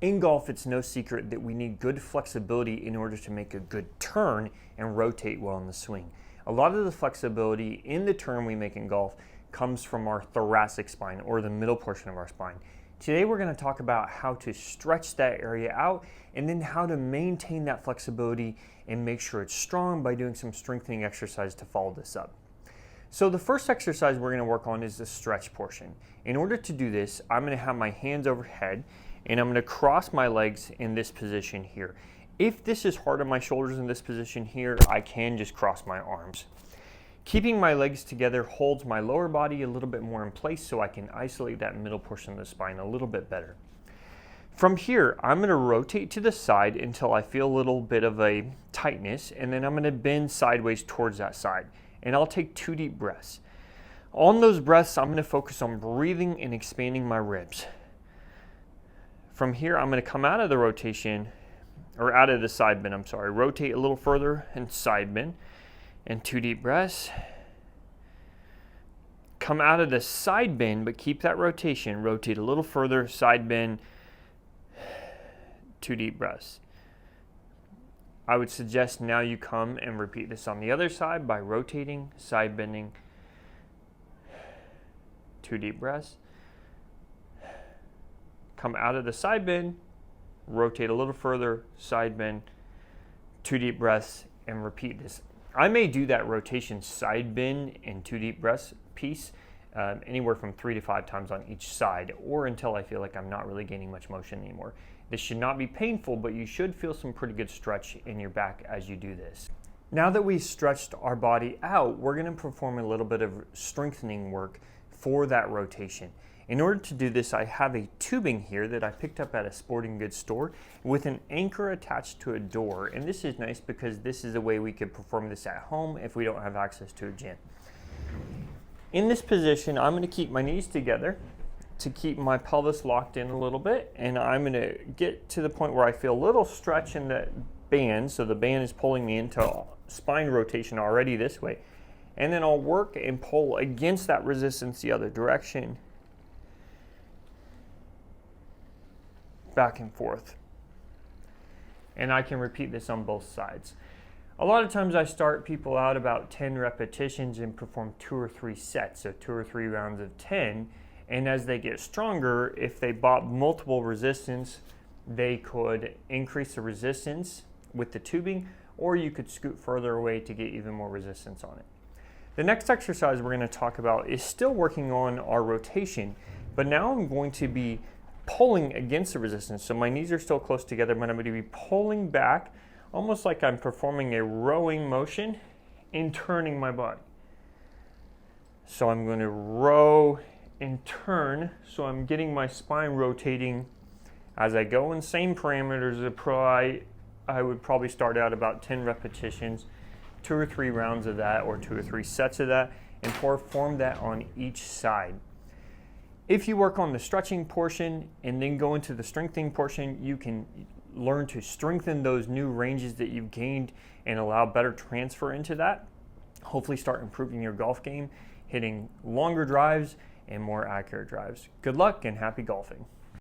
In golf, it's no secret that we need good flexibility in order to make a good turn and rotate well in the swing. A lot of the flexibility in the turn we make in golf comes from our thoracic spine, or the middle portion of our spine. Today we're going to talk about how to stretch that area out and then how to maintain that flexibility and make sure it's strong by doing some strengthening exercise to follow this up. So the first exercise we're going to work on is the stretch portion. In order to do this, I'm going to have my hands overhead and I'm going to cross my legs in this position here. If this is hard on my shoulders in this position here, I can just cross my arms. Keeping my legs together holds my lower body a little bit more in place so I can isolate that middle portion of the spine a little bit better. From here, I'm going to rotate to the side until I feel a little bit of a tightness, and then I'm going to bend sideways towards that side. And I'll take 2 deep breaths. On those breaths, I'm going to focus on breathing and expanding my ribs. From here, I'm going to come out of the rotation, or out of the side bend, rotate a little further and side bend. And 2 deep breaths. Come out of the side bend, but keep that rotation. Rotate a little further, side bend, 2 deep breaths. I would suggest now you come and repeat this on the other side by rotating, side bending, 2 deep breaths. Come out of the side bend, rotate a little further, side bend, 2 deep breaths, and repeat this. I may do that rotation, side bend, and 2 deep breaths piece anywhere from 3 to 5 times on each side, or until I feel like I'm not really gaining much motion anymore. This should not be painful, but you should feel some pretty good stretch in your back as you do this. Now that we've stretched our body out, we're going to perform a little bit of strengthening work for that rotation. In order to do this, I have a tubing here that I picked up at a sporting goods store with an anchor attached to a door. And this is nice because this is a way we could perform this at home if we don't have access to a gym. In this position, I'm going to keep my knees together to keep my pelvis locked in a little bit. And I'm going to get to the point where I feel a little stretch in the band. So the band is pulling me into spine rotation already this way. And then I'll work and pull against that resistance the other direction. Back and forth. And I can repeat this on both sides. A lot of times I start people out about 10 repetitions and perform 2 or 3 sets, so 2 or 3 rounds of 10. And as they get stronger, if they bought multiple resistance, they could increase the resistance with the tubing, or you could scoot further away to get even more resistance on it. The next exercise we're going to talk about is still working on our rotation, but now I'm going to be pulling against the resistance. So my knees are still close together, but I'm going to be pulling back almost like I'm performing a rowing motion and turning my body. So I'm going to row and turn, so I'm getting my spine rotating as I go, and same parameters apply. I would probably start out about 10 repetitions, 2 or 3 rounds of that, or 2 or 3 sets of that, and perform that on each side. If you work on the stretching portion and then go into the strengthening portion, you can learn to strengthen those new ranges that you've gained and allow better transfer into that. Hopefully start improving your golf game, hitting longer drives and more accurate drives. Good luck and happy golfing.